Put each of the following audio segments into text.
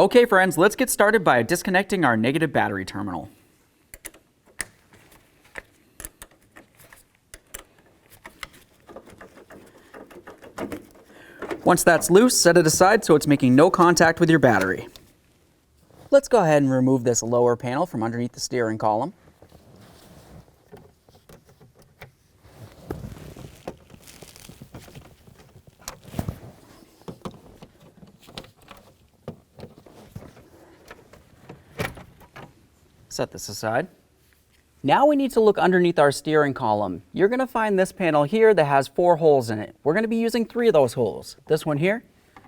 Okay friends, let's get started by disconnecting our negative battery terminal. Once that's loose, set it aside so it's making no contact with your battery. Let's go ahead and remove this lower panel from underneath the steering column. Set this aside. Now we need to look underneath our steering column. You're going to find this panel here that has 4 holes in it. We're going to be using 3 of those holes. This one here,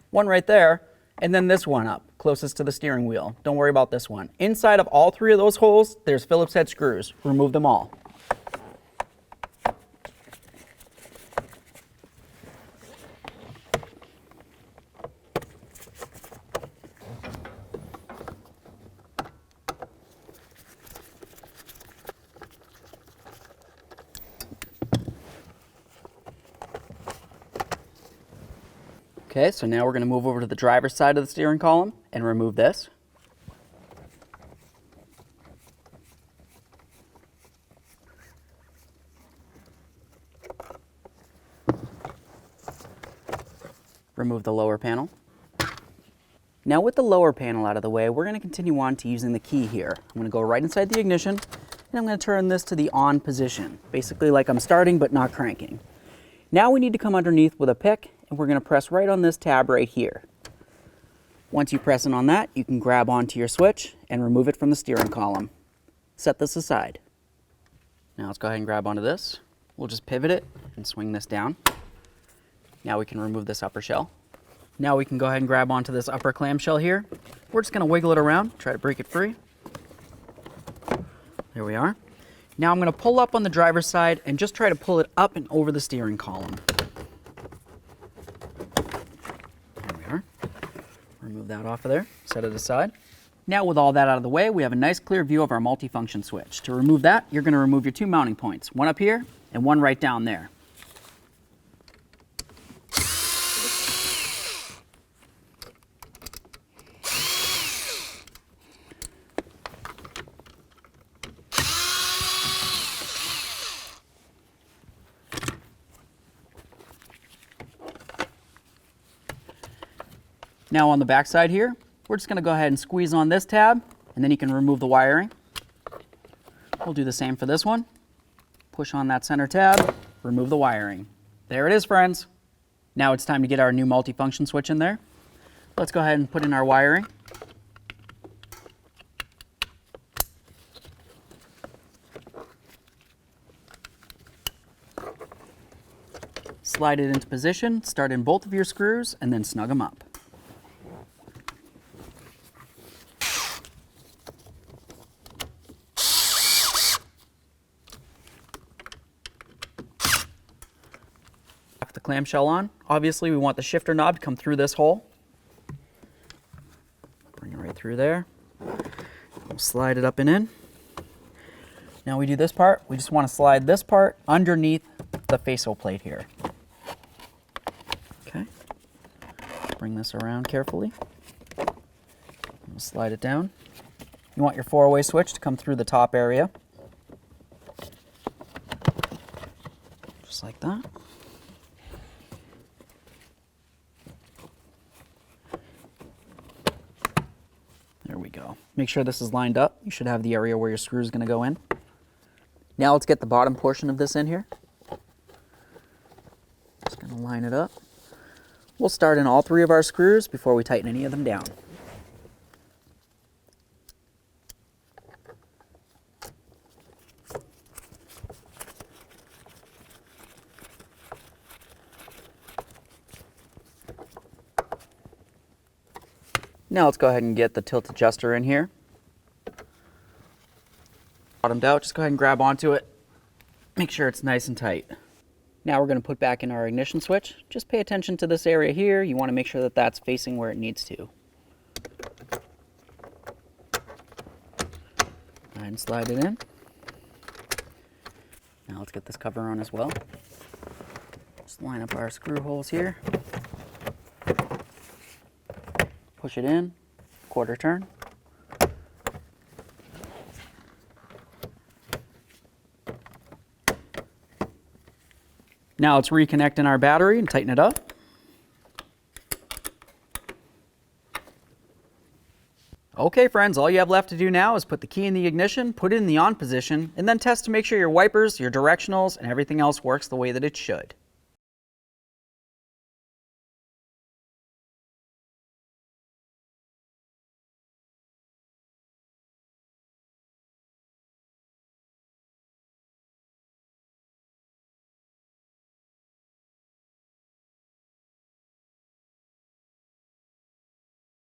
one right there, and then this one up, closest to the steering wheel. Don't worry about this one. Inside of all 3 of those holes, there's Phillips head screws. Remove them all. Okay, so now we're going to move over to the driver's side of the steering column and remove this. Remove the lower panel. Now with the lower panel out of the way, we're going to continue on to using the key here. I'm going to go right inside the ignition and I'm going to turn this to the on position, basically like I'm starting but not cranking. Now we need to come underneath with a pick and we're going to press right on this tab right here. Once you press in on that, you can grab onto your switch and remove it from the steering column. Set this aside. Now let's go ahead and grab onto this. We'll just pivot it and swing this down. Now we can remove this upper shell. Now we can go ahead and grab onto this upper clamshell here. We're just going to wiggle it around, try to break it free. There we are. Now I'm going to pull up on the driver's side and just try to pull it up and over the steering column. There we are. Remove that off of there, set it aside. Now with all that out of the way, we have a nice clear view of our multifunction switch. To remove that, you're going to remove your 2 mounting points, one up here and one right down there. Now on the back side here, we're just going to go ahead and squeeze on this tab, and then you can remove the wiring. We'll do the same for this one. Push on that center tab, remove the wiring. There it is, friends. Now it's time to get our new multifunction switch in there. Let's go ahead and put in our wiring. Slide it into position, start in both of your screws, and then snug them up. The clamshell on. Obviously we want the shifter knob to come through this hole. Bring it right through there. We'll slide it up and in. Now we do this part. We just want to slide this part underneath the facehold plate here. Okay. Bring this around carefully. We'll slide it down. You want your 4-way switch to come through the top area. Just like that. There we go. Make sure this is lined up. You should have the area where your screw is going to go in. Now let's get the bottom portion of this in here. Just going to line it up. We'll start in all 3 of our screws before we tighten any of them down. Now let's go ahead and get the tilt adjuster in here. Bottomed out, just go ahead and grab onto it. Make sure it's nice and tight. Now we're going to put back in our ignition switch. Just pay attention to this area here. You want to make sure that that's facing where it needs to. Go ahead and slide it in. Now let's get this cover on as well. Just line up our screw holes here. Push it in, quarter turn. Now let's reconnect in our battery and tighten it up. Okay friends, all you have left to do now is put the key in the ignition, put it in the on position, and then test to make sure your wipers, your directionals, and everything else works the way that it should.